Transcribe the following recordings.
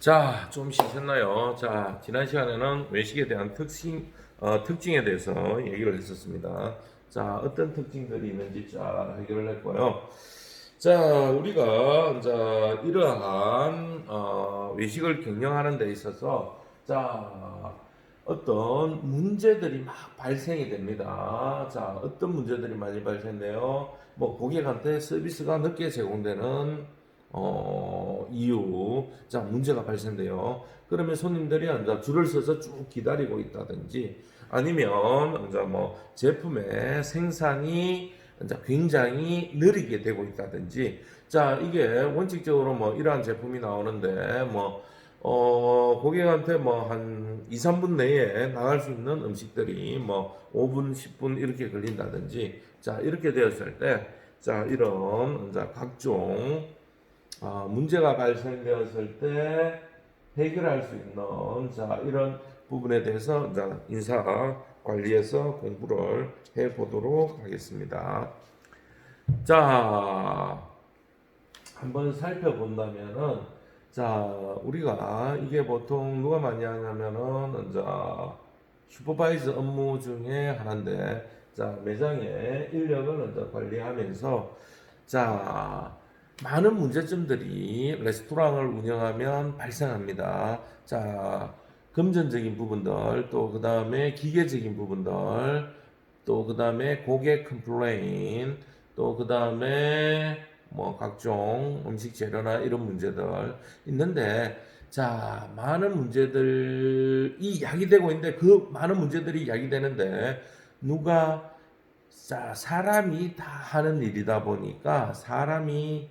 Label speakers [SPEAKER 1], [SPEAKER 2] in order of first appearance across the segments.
[SPEAKER 1] 자, 좀 쉬셨나요? 자, 지난 시간에는 외식에 대한 특징에 대해서 얘기를 했었습니다. 자, 어떤 특징들이 있는지 쫙 해결을 했고요. 자, 우리가 이제 이러한 외식을 경영하는 데 있어서 자, 어떤 문제들이 막 발생이 됩니다. 자, 어떤 문제들이 많이 발생돼요? 뭐 고객한테 서비스가 늦게 제공되는 이유, 자, 문제가 발생돼요. 그러면 손님들이 이제 줄을 서서 쭉 기다리고 있다든지, 아니면 이제 뭐 제품의 생산이 이제 굉장히 느리게 되고 있다든지, 자, 이게 원칙적으로 뭐 이러한 제품이 나오는데, 뭐, 고객한테 뭐 한 2, 3분 내에 나갈 수 있는 음식들이 뭐 5분, 10분 이렇게 걸린다든지, 자, 이렇게 되었을 때, 자, 이런 이제 각종 문제가 발생되었을 때 해결할 수 있는 자 이런 부분에 대해서 이제 인사 관리에서 공부를 해 보도록 하겠습니다. 자, 한번 살펴본다면은 자 우리가 이게 보통 누가 많이 하냐면은 이제 슈퍼바이저 업무 중에 하나인데 자 매장의 인력을 이제 관리하면서 자 많은 문제점들이 레스토랑을 운영하면 발생합니다. 자, 금전적인 부분들, 또 그 다음에 기계적인 부분들, 또 그 다음에 고객 컴플레인, 또 그 다음에 뭐 각종 음식 재료나 이런 문제들 있는데, 자, 많은 문제들이 야기되고 있는데, 그 많은 문제들이 야기되는데, 누가 자, 사람이 다 하는 일이다 보니까 사람의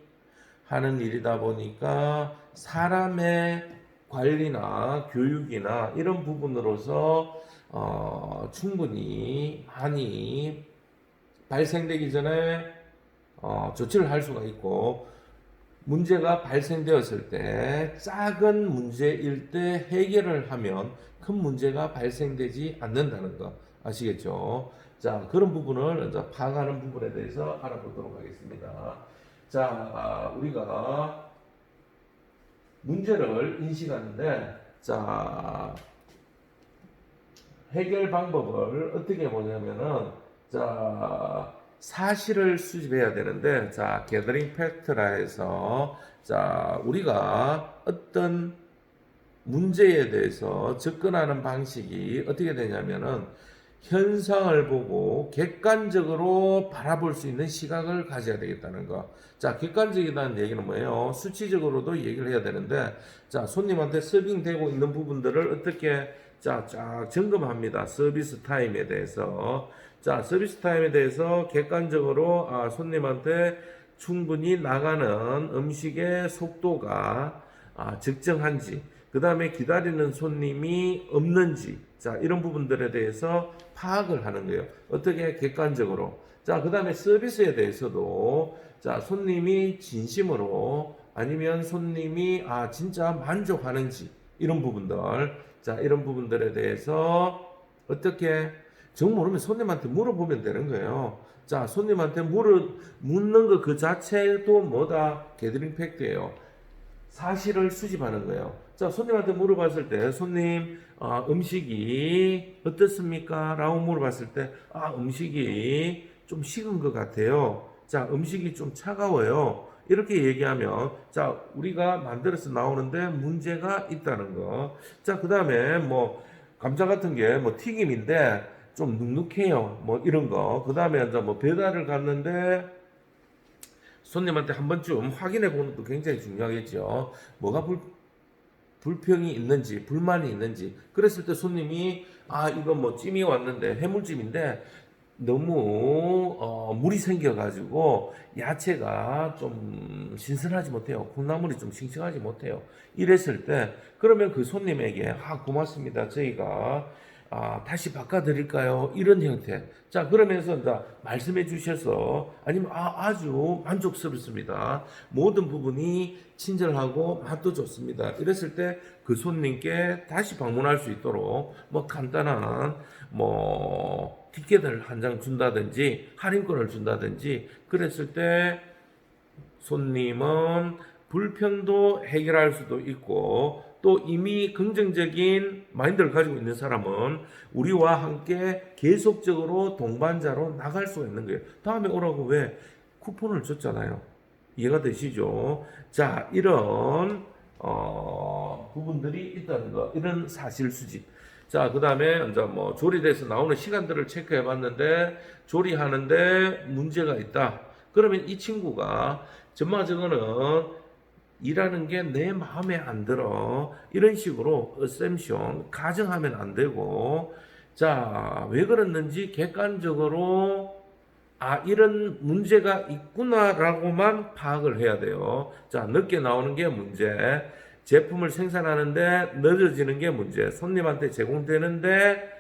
[SPEAKER 1] 관리나 교육이나 이런 부분으로서 충분히 많이 발생되기 전에 조치를 할 수가 있고 문제가 발생되었을 때 작은 문제일 때 해결을 하면 큰 문제가 발생되지 않는다는 거 아시겠죠? 자, 그런 부분을 이제 파악하는 부분에 대해서 알아보도록 하겠습니다. 자, 우리가 문제를 인식하는데, 자, 해결 방법을 어떻게 보냐면은, 자, 사실을 수집해야 되는데, 자, 게더링 팩트라 해서, 자, 우리가 어떤 문제에 대해서 접근하는 방식이 어떻게 되냐면은, 현상을 보고 객관적으로 바라볼 수 있는 시각을 가져야 되겠다는 거. 자, 객관적이라는 얘기는 뭐예요? 수치적으로도 얘기를 해야 되는데, 자, 손님한테 서빙되고 있는 부분들을 어떻게 쫙 점검합니다. 서비스 타임에 대해서. 자, 서비스 타임에 대해서 객관적으로 손님한테 충분히 나가는 음식의 속도가 적정한지, 그 다음에 기다리는 손님이 없는지, 자, 이런 부분들에 대해서 파악을 하는 거예요. 어떻게 객관적으로. 자, 그 다음에 서비스에 대해서도, 자, 손님이 진심으로 아니면 손님이 진짜 만족하는지, 이런 부분들, 자, 이런 부분들에 대해서 어떻게, 정 모르면 손님한테 물어보면 되는 거예요. 자, 손님한테 묻는 거 그 자체도 뭐다? 게더링 팩트예요. 사실을 수집하는 거예요. 자, 손님한테 물어봤을 때, 손님, 음식이 어떻습니까? 라고 물어봤을 때, 음식이 좀 식은 것 같아요. 자, 음식이 좀 차가워요. 이렇게 얘기하면, 자, 우리가 만들어서 나오는데 문제가 있다는 거. 자, 그 다음에 뭐, 감자 같은 게 뭐 튀김인데 좀 눅눅해요. 뭐 이런 거. 그 다음에 이제 뭐 배달을 갔는데, 손님한테 한 번쯤 확인해 보는 것도 굉장히 중요하겠죠. 뭐가 불평이 있는지, 불만이 있는지. 그랬을 때 손님이, 이거 뭐 찜이 왔는데, 해물찜인데, 너무, 물이 생겨가지고, 야채가 좀 신선하지 못해요. 콩나물이 좀 싱싱하지 못해요. 이랬을 때, 그러면 그 손님에게, 고맙습니다. 저희가, 다시 바꿔드릴까요? 이런 형태. 자, 그러면서 이제 말씀해 주셔서, 아니면, 아주 만족스럽습니다. 모든 부분이 친절하고 맛도 좋습니다. 이랬을 때 그 손님께 다시 방문할 수 있도록, 뭐, 간단한, 뭐, 티켓을 한 장 준다든지, 할인권을 준다든지, 그랬을 때 손님은 불평도 해결할 수도 있고 또 이미 긍정적인 마인드를 가지고 있는 사람은 우리와 함께 계속적으로 동반자로 나갈 수가 있는 거예요. 다음에 오라고 왜 쿠폰을 줬잖아요. 이해가 되시죠? 자, 이런 부분들이 있다는 거, 이런 사실 수집. 자, 그 다음에 이제 뭐 조리돼서 나오는 시간들을 체크해 봤는데 조리하는데 문제가 있다. 그러면 이 친구가 정말 저거는 일하는 게 내 마음에 안 들어. 이런 식으로 어셈션 가정하면 안 되고, 자, 왜 그랬는지 객관적으로 이런 문제가 있구나라고만 파악을 해야 돼요. 자, 늦게 나오는 게 문제. 제품을 생산하는데 늦어지는 게 문제. 손님한테 제공되는데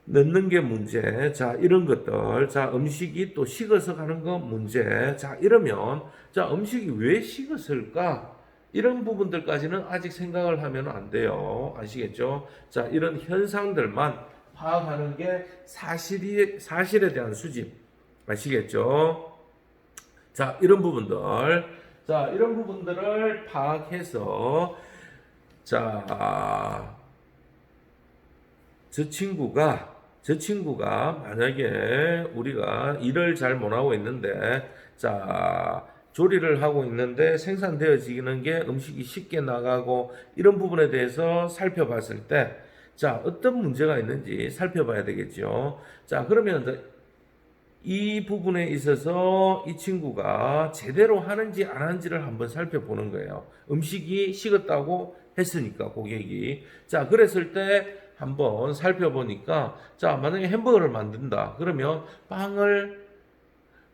[SPEAKER 1] 넣는 게 문제. 자, 이런 것들. 자, 음식이 또 식어서 가는 거 문제. 자, 이러면, 자, 음식이 왜 식었을까? 이런 부분들까지는 아직 생각을 하면 안 돼요. 아시겠죠? 자, 이런 현상들만 파악하는 게 사실에 대한 수집. 아시겠죠? 자, 이런 부분들. 자, 이런 부분들을 파악해서, 자, 저 친구가 만약에 우리가 일을 잘 못하고 있는데, 자, 조리를 하고 있는데 생산되어지는 게 음식이 쉽게 나가고 이런 부분에 대해서 살펴봤을 때, 자, 어떤 문제가 있는지 살펴봐야 되겠죠. 자, 그러면 이 부분에 있어서 이 친구가 제대로 하는지 안 하는지를 한번 살펴보는 거예요. 음식이 식었다고 했으니까 고객이. 자, 그랬을 때 한번 살펴보니까, 자, 만약에 햄버거를 만든다. 그러면 빵을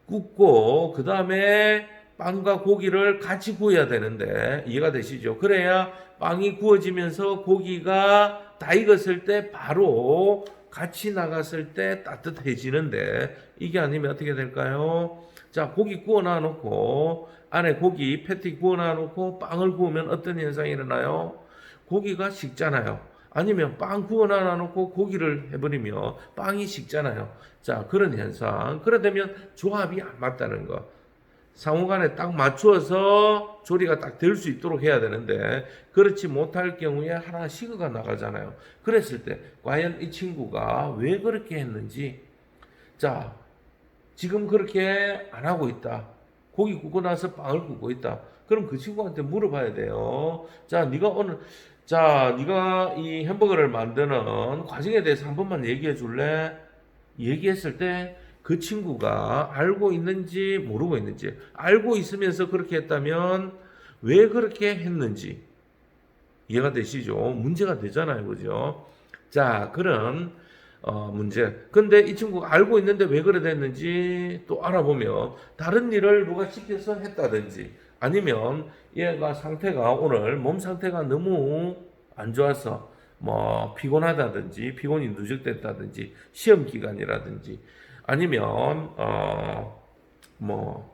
[SPEAKER 1] 굽고 그 다음에 빵과 고기를 같이 구워야 되는데, 이해가 되시죠? 그래야 빵이 구워지면서 고기가 다 익었을 때 바로 같이 나갔을 때 따뜻해지는데, 이게 아니면 어떻게 될까요? 자, 고기 구워 놔놓고 안에 고기 패티 구워 놔놓고 빵을 구우면 어떤 현상이 일어나요? 고기가 식잖아요. 아니면 빵 구워 놔놓고 고기를 해버리면 빵이 식잖아요. 자, 그런 현상. 그러다면 조합이 안 맞다는 거. 상호간에 딱 맞추어서 조리가 딱 될 수 있도록 해야 되는데, 그렇지 못할 경우에 하나 식어가 나가잖아요. 그랬을 때 과연 이 친구가 왜 그렇게 했는지, 자, 지금 그렇게 안 하고 있다. 고기 굽고 나서 빵을 굽고 있다. 그럼 그 친구한테 물어봐야 돼요. 자, 네가 이 햄버거를 만드는 과정에 대해서 한 번만 얘기해 줄래? 얘기했을 때 그 친구가 알고 있는지 모르고 있는지, 알고 있으면서 그렇게 했다면 왜 그렇게 했는지 이해가 되시죠? 문제가 되잖아요. 그죠? 자, 그런 문제. 근데 이 친구가 알고 있는데 왜 그래 됐는지 또 알아보면 다른 일을 누가 시켜서 했다든지, 아니면 얘가 상태가 오늘 몸 상태가 너무 안 좋아서 뭐 피곤하다든지 피곤이 누적됐다든지 시험 기간이라든지, 아니면 뭐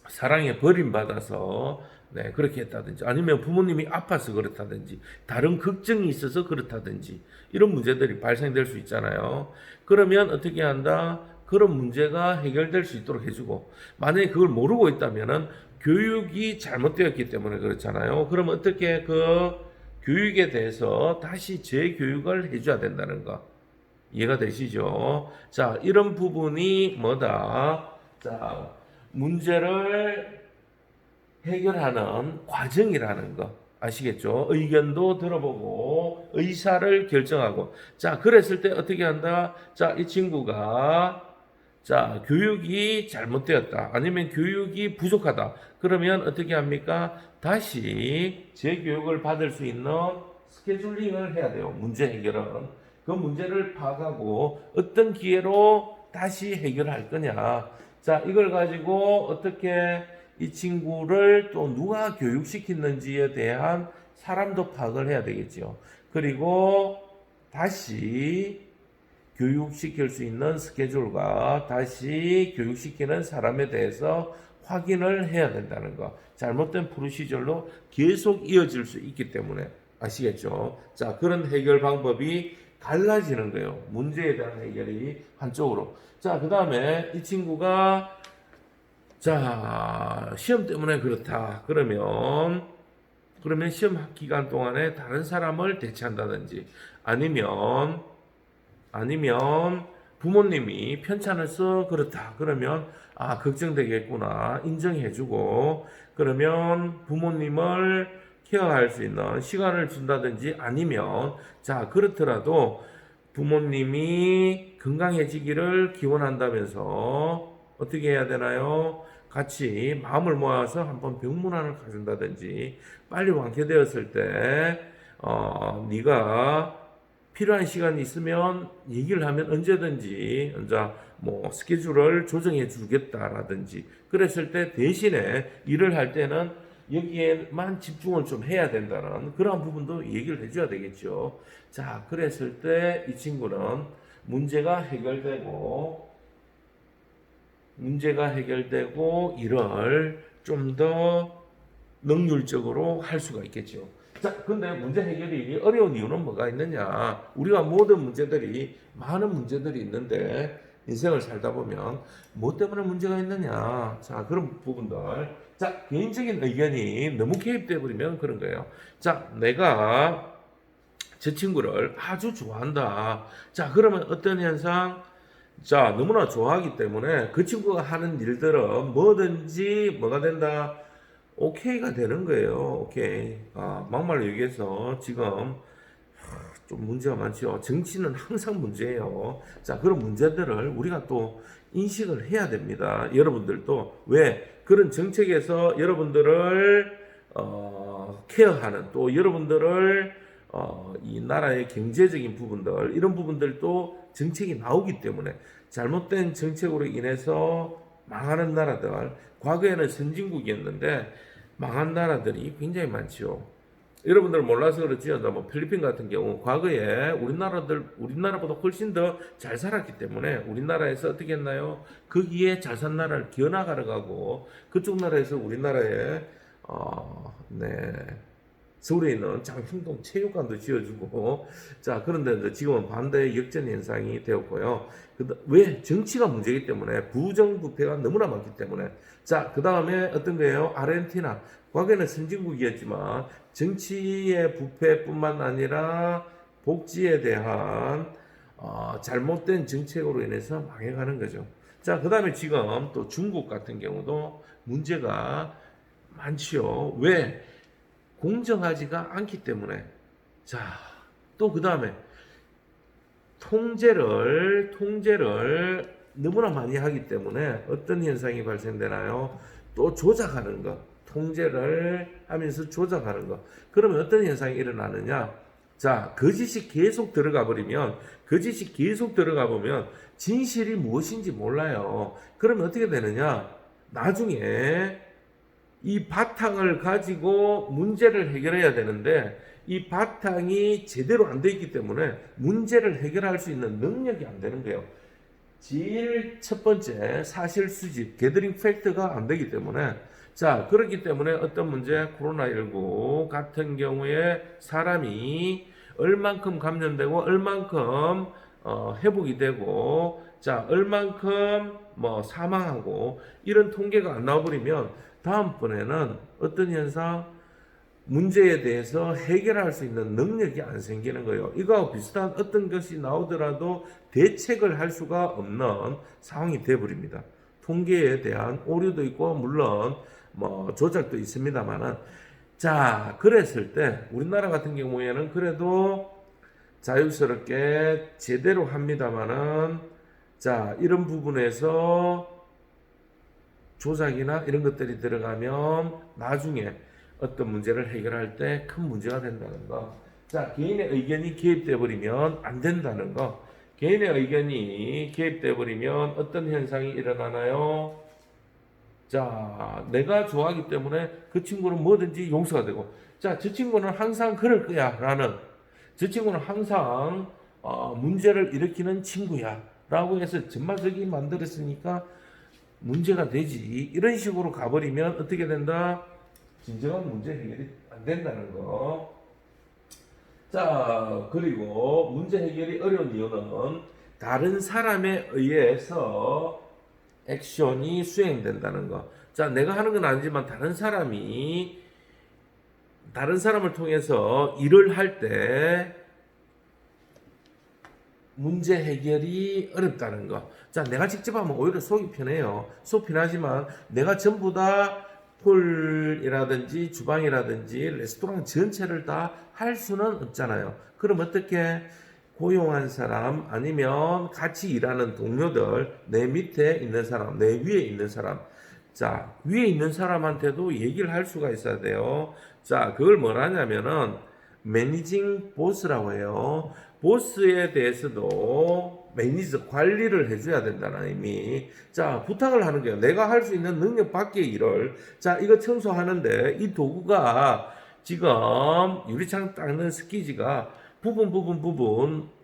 [SPEAKER 1] 사랑에 버림받아서 네, 그렇게 했다든지, 아니면 부모님이 아파서 그렇다든지, 다른 걱정이 있어서 그렇다든지, 이런 문제들이 발생될 수 있잖아요. 그러면 어떻게 한다? 그런 문제가 해결될 수 있도록 해주고, 만약에 그걸 모르고 있다면은 교육이 잘못되었기 때문에 그렇잖아요. 그럼 어떻게 그 교육에 대해서 다시 재교육을 해줘야 된다는 거. 이해가 되시죠? 자, 이런 부분이 뭐다? 자, 문제를 해결하는 과정이라는 거 아시겠죠? 의견도 들어보고 의사를 결정하고, 자, 그랬을 때 어떻게 한다? 자, 이 친구가 자, 교육이 잘못되었다. 아니면 교육이 부족하다. 그러면 어떻게 합니까? 다시 재교육을 받을 수 있는 스케줄링을 해야 돼요. 문제 해결은. 그 문제를 파악하고 어떤 기회로 다시 해결할 거냐. 자, 이걸 가지고 어떻게 이 친구를 또 누가 교육시켰는지에 대한 사람도 파악을 해야 되겠죠. 그리고 다시 교육시킬 수 있는 스케줄과 다시 교육시키는 사람에 대해서 확인을 해야 된다는 거. 잘못된 프로시저로 계속 이어질 수 있기 때문에 아시겠죠? 자, 그런 해결 방법이 갈라지는 거예요. 문제에 대한 해결이 한쪽으로. 자, 그 다음에 이 친구가 자, 시험 때문에 그렇다. 그러면 시험 기간 동안에 다른 사람을 대체한다든지 아니면 부모님이 편찮아서 그렇다. 그러면 걱정되겠구나. 인정해주고 그러면 부모님을 케어할 수 있는 시간을 준다든지 아니면 자 그렇더라도 부모님이 건강해지기를 기원한다면서 어떻게 해야 되나요? 같이 마음을 모아서 한번 병문안을 가준다든지 빨리 완쾌되었을 때 네가 필요한 시간이 있으면 얘기를 하면 언제든지 이제 뭐 스케줄을 조정해 주겠다라든지 그랬을 때 대신에 일을 할 때는 여기에만 집중을 좀 해야 된다는 그런 부분도 얘기를 해줘야 되겠죠. 자, 그랬을 때 이 친구는 문제가 해결되고 일을 좀 더 능률적으로 할 수가 있겠죠. 자, 근데 문제 해결이 어려운 이유는 뭐가 있느냐? 우리가 많은 문제들이 있는데, 인생을 살다 보면, 뭐 때문에 문제가 있느냐? 자, 그런 부분들. 자, 개인적인 의견이 너무 개입돼 버리면 그런 거예요. 자, 내가 저 친구를 아주 좋아한다. 자, 그러면 어떤 현상? 자, 너무나 좋아하기 때문에 그 친구가 하는 일들은 뭐든지 뭐가 된다? 오케이가 되는 거예요. 오케이. 막말로 얘기해서 지금 좀 문제가 많죠. 정치는 항상 문제예요. 자, 그런 문제들을 우리가 또 인식을 해야 됩니다. 여러분들도 왜 그런 정책에서 여러분들을 케어하는 또 여러분들을 이 나라의 경제적인 부분들 이런 부분들도 정책이 나오기 때문에 잘못된 정책으로 인해서 망하는 나라들 과거에는 선진국이었는데 망한 나라들이 굉장히 많지요. 여러분들 몰라서 그렇지요. 뭐 필리핀 같은 경우 과거에 우리나라보다 훨씬 더 잘 살았기 때문에 우리나라에서 어떻게 했나요? 거기에 잘 산 나라를 기어나가러 가고 그쪽 나라에서 우리나라에 네. 서울에 있는 장충동 체육관도 지어주고 자 그런데 지금은 반대의 역전 현상이 되었고요. 왜 정치가 문제이기 때문에 부정부패가 너무나 많기 때문에 자 그 다음에 어떤 거예요? 아르헨티나 과거에는 선진국이었지만 정치의 부패뿐만 아니라 복지에 대한 잘못된 정책으로 인해서 망해가는 거죠. 자 그 다음에 지금 또 중국 같은 경우도 문제가 많지요. 왜? 공정하지가 않기 때문에. 자, 또 그 다음에 통제를 너무나 많이 하기 때문에 어떤 현상이 발생되나요? 또 조작하는 거. 통제를 하면서 조작하는 거. 그러면 어떤 현상이 일어나느냐? 자, 거짓이 계속 들어가 버리면 진실이 무엇인지 몰라요. 그러면 어떻게 되느냐? 나중에 이 바탕을 가지고 문제를 해결해야 되는데 이 바탕이 제대로 안 돼 있기 때문에 문제를 해결할 수 있는 능력이 안 되는 거예요. 제일 첫 번째 사실 수집, 게더링 팩트가 안 되기 때문에 자 그렇기 때문에 어떤 문제 코로나19 같은 경우에 사람이 얼만큼 감염되고 얼만큼 회복이 되고 자 얼만큼 뭐 사망하고 이런 통계가 안 나와버리면 다음번에는 어떤 현상 문제에 대해서 해결할 수 있는 능력이 안 생기는 거예요. 이거와 비슷한 어떤 것이 나오더라도 대책을 할 수가 없는 상황이 되어버립니다. 통계에 대한 오류도 있고 물론 뭐 조작도 있습니다만은 자 그랬을 때 우리나라 같은 경우에는 그래도 자유스럽게 제대로 합니다만은 자 이런 부분에서 조작이나 이런 것들이 들어가면 나중에 어떤 문제를 해결할 때 큰 문제가 된다는 거. 자, 개인의 의견이 개입돼 버리면 안 된다는 거. 개인의 의견이 개입돼 버리면 어떤 현상이 일어나나요? 자, 내가 좋아하기 때문에 그 친구는 뭐든지 용서가 되고, 자, 저 친구는 항상 그럴 거야. 저 친구는 항상 문제를 일으키는 친구야. 라고 해서 전말적이 만들었으니까 문제가 되지. 이런 식으로 가버리면 어떻게 된다? 진정한 문제 해결이 안 된다는 거. 자, 그리고 문제 해결이 어려운 이유는 다른 사람에 의해서 액션이 수행된다는 거. 자, 내가 하는 건 아니지만 다른 사람을 통해서 일을 할 때 문제 해결이 어렵다는 거. 자, 내가 직접 하면 오히려 속이 편해요. 속 편하지만 내가 전부 다 홀이라든지 주방이라든지 레스토랑 전체를 다 할 수는 없잖아요. 그럼 어떻게 고용한 사람 아니면 같이 일하는 동료들, 내 밑에 있는 사람, 내 위에 있는 사람, 자, 위에 있는 사람한테도 얘기를 할 수가 있어야 돼요. 자, 그걸 뭐라냐면은 매니징 보스라고 해요. 보스에 대해서도 매니저 관리를 해줘야 된다는 의미. 자, 부탁을 하는 거예요. 내가 할 수 있는 능력 밖의 일을. 자, 이거 청소하는데 이 도구가 지금 유리창 닦는 스키지가 부분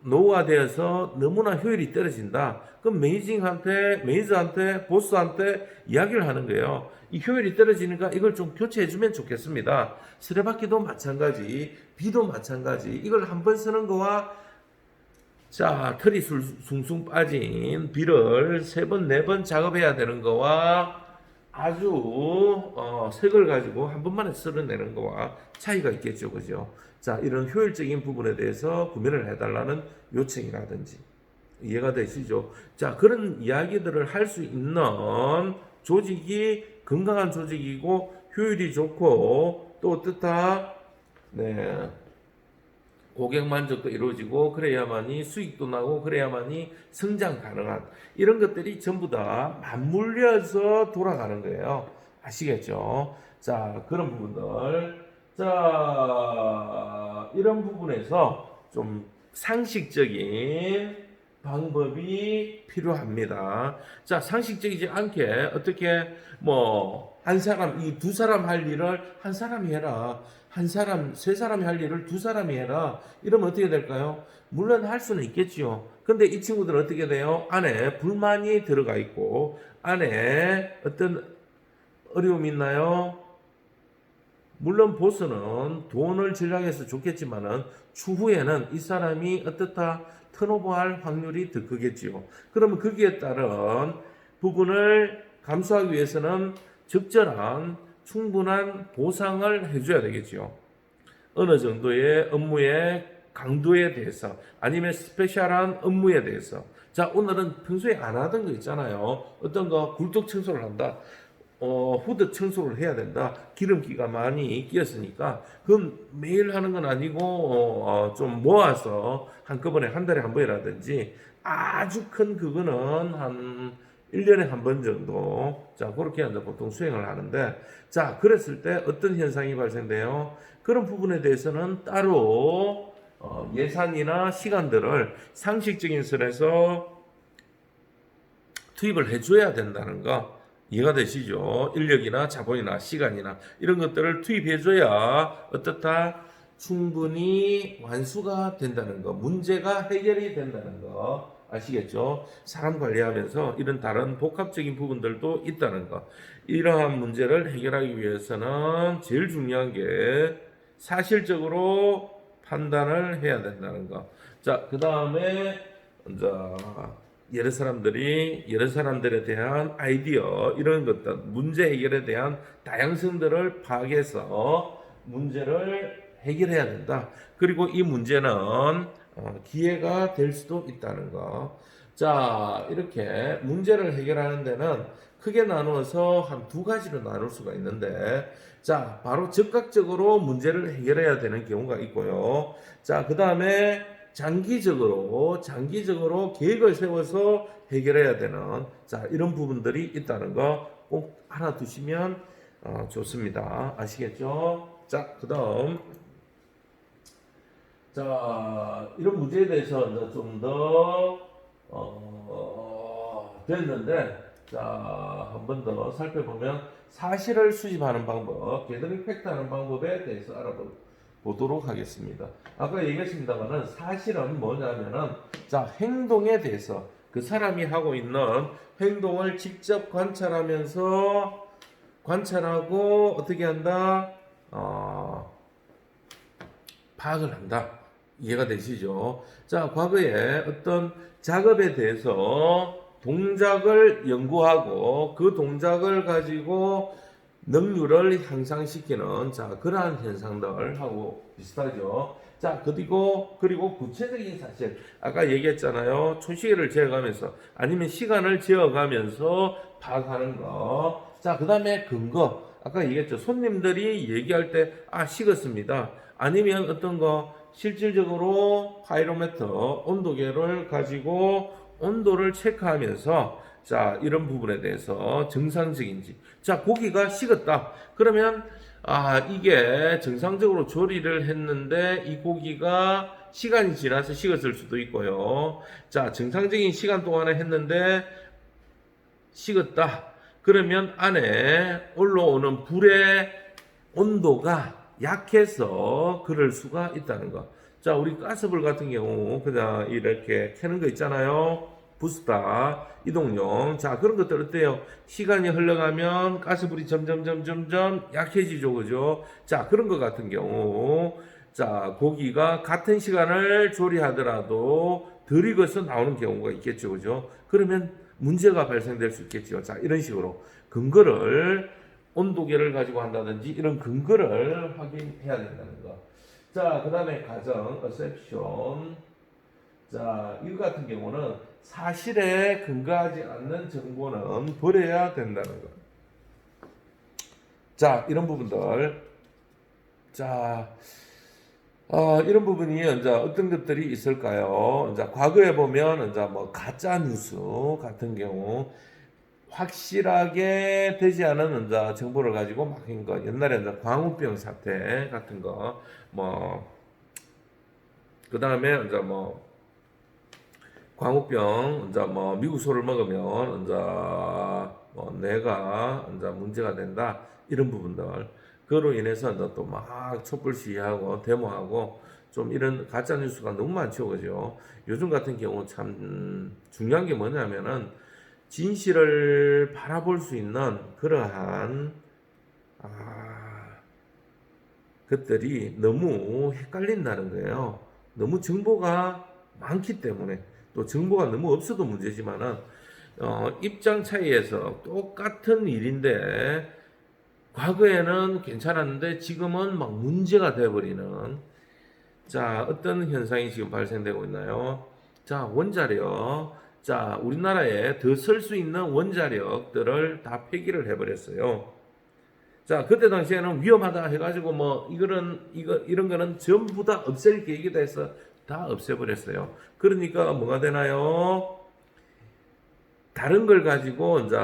[SPEAKER 1] 노후화되어서 너무나 효율이 떨어진다. 그럼 매니저한테 보스한테 이야기를 하는 거예요. 이 효율이 떨어지니까 이걸 좀 교체해주면 좋겠습니다. 수레바퀴도 마찬가지, 비도 마찬가지. 이걸 한 번 쓰는 거와 자, 털이 숭숭 빠진 비를 3번, 4번 작업해야 되는 거와 아주 새 걸 가지고 한 번만에 쓸어내는 거와 차이가 있겠죠, 그죠? 자, 이런 효율적인 부분에 대해서 구매를 해달라는 요청이라든지 이해가 되시죠? 자, 그런 이야기들을 할 수 있는 조직이 건강한 조직이고 효율이 좋고 또 어떻다? 네. 고객 만족도 이루어지고 그래야만이 수익도 나고 그래야만이 성장 가능한 이런 것들이 전부 다 맞물려서 돌아가는 거예요. 아시겠죠? 자, 그런 부분들. 자, 이런 부분에서 좀 상식적인 방법이 필요합니다. 자, 상식적이지 않게 어떻게 이 두 사람 할 일을 한 사람이 해라. 세 사람이 할 일을 두 사람이 해라. 이러면 어떻게 될까요? 물론 할 수는 있겠지요. 근데 이 친구들은 어떻게 돼요? 안에 불만이 들어가 있고, 안에 어떤 어려움이 있나요? 물론 보스는 돈을 절약해서 좋겠지만은 추후에는 이 사람이 어떻다 턴오버할 확률이 더 크겠지요. 그러면 거기에 따른 부분을 감수하기 위해서는 적절한 충분한 보상을 해줘야 되겠지요. 어느 정도의 업무의 강도에 대해서 아니면 스페셜한 업무에 대해서. 자, 오늘은 평소에 안 하던 거 있잖아요. 어떤 거 굴뚝 청소를 한다. 후드 청소를 해야 된다. 기름기가 많이 끼었으니까 그건 매일 하는 건 아니고 좀 모아서 한꺼번에 한 달에 한 번이라든지 아주 큰 그거는 한 1년에 한 번 정도 자 그렇게 해서 보통 수행을 하는데 자 그랬을 때 어떤 현상이 발생돼요? 그런 부분에 대해서는 따로 예산이나 시간들을 상식적인 선에서 투입을 해줘야 된다는 거 이해가 되시죠? 인력이나 자본이나 시간이나 이런 것들을 투입해줘야 어떻다? 충분히 완수가 된다는 거, 문제가 해결이 된다는 거 아시겠죠? 사람 관리하면서 이런 다른 복합적인 부분들도 있다는 거. 이러한 문제를 해결하기 위해서는 제일 중요한 게 사실적으로 판단을 해야 된다는 거. 자, 그 다음에 여러 사람들에 대한 아이디어 이런 것들 문제 해결에 대한 다양성들을 파악해서 문제를 해결해야 된다. 그리고 이 문제는 기회가 될 수도 있다는 거. 자, 이렇게 문제를 해결하는 데는 크게 나누어서 한 두 가지로 나눌 수가 있는데, 자, 바로 즉각적으로 문제를 해결해야 되는 경우가 있고요. 자, 그 다음에 장기적으로 계획을 세워서 해결해야 되는, 자, 이런 부분들이 있다는 거 꼭 알아두시면 좋습니다. 아시겠죠? 자, 그 다음. 자, 이런 문제에 대해서 좀 더, 됐는데, 자, 한 번 더 살펴보면, 사실을 수집하는 방법, 게더링 팩트 하는 방법에 대해서 알아보도록 하겠습니다. 아까 얘기했습니다만은, 사실은 뭐냐면은, 자, 행동에 대해서, 그 사람이 하고 있는 행동을 직접 관찰하고, 어떻게 한다? 파악을 한다. 이해가 되시죠? 자, 과거에 어떤 작업에 대해서 동작을 연구하고 그 동작을 가지고 능률을 향상시키는 자 그러한 현상들하고 비슷하죠. 자 그리고 구체적인 사실 아까 얘기했잖아요. 초시계를 재어가면서 아니면 시간을 재어가면서 파악하는 거. 자 그다음에 근거 아까 얘기했죠. 손님들이 얘기할 때 식었습니다. 아니면 어떤 거 실질적으로 파이로메터 온도계를 가지고 온도를 체크하면서 자 이런 부분에 대해서 정상적인지 자 고기가 식었다 그러면 이게 정상적으로 조리를 했는데 이 고기가 시간이 지나서 식었을 수도 있고요. 자 정상적인 시간 동안에 했는데 식었다 그러면 안에 올라오는 불의 온도가 약해서 그럴 수가 있다는 거. 자 우리 가스불 같은 경우 그냥 이렇게 켜는 거 있잖아요. 부스타 이동용 자 그런 것들 어때요? 시간이 흘러가면 가스불이 점점 약해지죠, 그죠? 자 그런 것 같은 경우 자 고기가 같은 시간을 조리하더라도 덜 익어서 나오는 경우가 있겠죠, 그죠? 그러면 문제가 발생될 수 있겠죠. 자 이런 식으로 근거를 온도계를 가지고 한다든지 이런 근거를 확인해야 된다는 거. 자 그다음에 가정 어셉션 자 이거 같은 경우는 사실에 근거하지 않는 정보는 버려야 된다는 거. 자 이런 부분들 자 이런 부분이 이제 어떤 것들이 있을까요? 이제 과거에 보면 이제 뭐 가짜 뉴스 같은 경우 확실하게 되지 않은 이제 정보를 가지고 막힌 거 옛날에 이제 광우병 사태 같은 거 뭐 그다음에 이제 뭐 광우병 이제 뭐 미국 소를 먹으면 이제 뭐 뇌가 이제 문제가 된다 이런 부분들 그로 인해서 이제 또 막 촛불 시위하고 데모하고 좀 이런 가짜 뉴스가 너무 많죠, 그죠? 요즘 같은 경우 참 중요한 게 뭐냐면은 진실을 바라볼 수 있는 그러한 것들이 너무 헷갈린다는 거예요. 너무 정보가 많기 때문에 또 정보가 너무 없어도 문제지만은 입장 차이에서 똑같은 일인데 과거에는 괜찮았는데 지금은 막 문제가 돼버리는 자 어떤 현상이 지금 발생되고 있나요? 자 원자력 자 우리나라에 더 쓸 수 있는 원자력들을 다 폐기를 해버렸어요. 자 그때 당시에는 위험하다 해가지고 뭐 이런 거는 전부 다 없앨 계획이다 해서 다 없애버렸어요. 그러니까 뭐가 되나요? 다른 걸 가지고 이제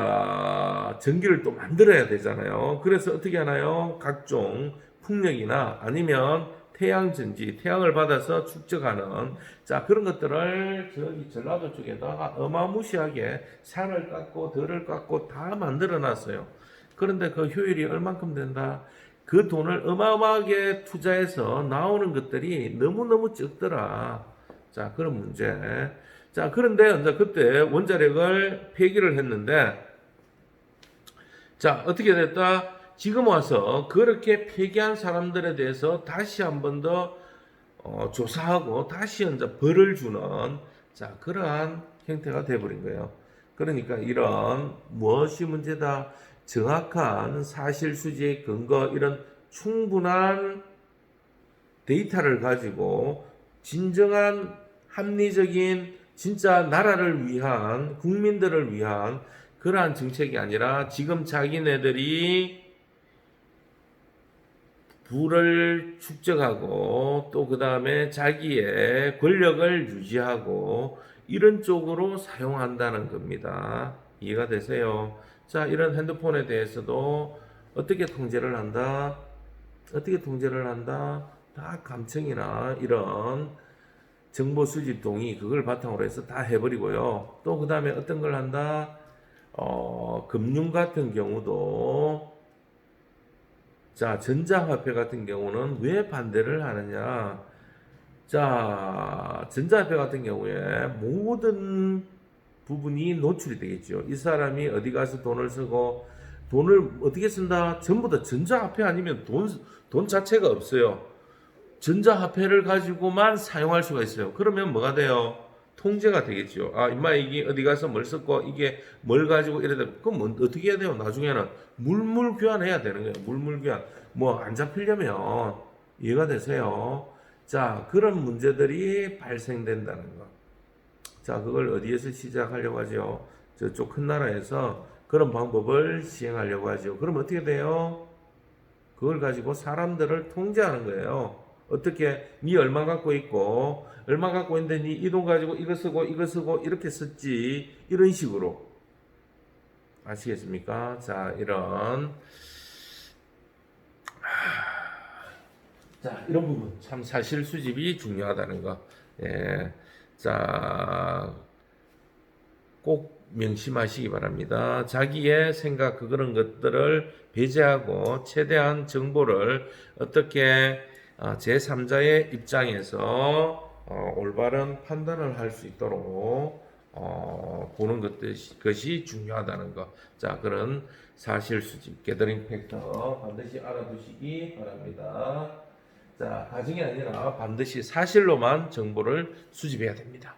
[SPEAKER 1] 전기를 또 만들어야 되잖아요. 그래서 어떻게 하나요? 각종 풍력이나 아니면 태양전지, 태양을 받아서 축적하는 자 그런 것들을 저기 전라도 쪽에다가 어마무시하게 산을 깎고 들을 깎고 다 만들어 놨어요. 그런데 그 효율이 얼만큼 된다? 그 돈을 어마어마하게 투자해서 나오는 것들이 너무너무 적더라. 자, 그런 문제. 자, 그런데 이제 그때 원자력을 폐기를 했는데, 자, 어떻게 됐다? 지금 와서 그렇게 폐기한 사람들에 대해서 다시 한 번 더 조사하고 다시 이제 벌을 주는 자, 그러한 형태가 돼버린 거예요. 그러니까 이런 무엇이 문제다? 정확한 사실 수지의 근거 이런 충분한 데이터를 가지고 진정한 합리적인 진짜 나라를 위한 국민들을 위한 그러한 정책이 아니라 지금 자기네들이 부를 축적하고 또 그 다음에 자기의 권력을 유지하고 이런 쪽으로 사용한다는 겁니다. 이해가 되세요? 자, 이런 핸드폰에 대해서도 어떻게 통제를 한다? 어떻게 통제를 한다? 다 감청이나 이런 정보 수집 동의 그걸 바탕으로 해서 다 해버리고요. 또 그 다음에 어떤 걸 한다? 금융 같은 경우도 자, 전자화폐 같은 경우는 왜 반대를 하느냐? 자, 전자화폐 같은 경우에 모든 부분이 노출이 되겠죠. 이 사람이 어디 가서 돈을 쓰고 돈을 어떻게 쓴다? 전부 다 전자화폐 아니면 돈 자체가 없어요. 전자화폐를 가지고만 사용할 수가 있어요. 그러면 뭐가 돼요? 통제가 되겠죠. 아, 임마 이게 어디 가서 뭘 썼고 이게 뭘 가지고 이래야 돼. 그럼 뭐 어떻게 해야 돼요? 나중에는 물물 교환해야 되는 거예요. 물물 교환. 뭐 안 잡히려면 이해가 되세요? 자, 그런 문제들이 발생된다는 거. 자, 그걸 어디에서 시작하려고 하죠? 저쪽 큰 나라에서 그런 방법을 시행하려고 하죠. 그럼 어떻게 돼요? 그걸 가지고 사람들을 통제하는 거예요. 어떻게 니 얼마 갖고 있고 얼마 갖고 있는데 니 이 돈 가지고 이거 쓰고 이렇게 썼지 이런 식으로 아시겠습니까? 자, 이런 부분 참 사실 수집이 중요하다는 거. 예. 자, 꼭 명심하시기 바랍니다. 자기의 생각 그런 것들을 배제하고 최대한 정보를 어떻게 제3자의 입장에서 올바른 판단을 할 수 있도록 보는 것이 중요하다는 것. 자, 그런 사실 수집, 게더링 팩터 반드시 알아두시기 바랍니다. 자, 가정이 아니라 반드시 사실로만 정보를 수집해야 됩니다.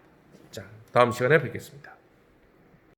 [SPEAKER 1] 자, 다음 시간에 뵙겠습니다.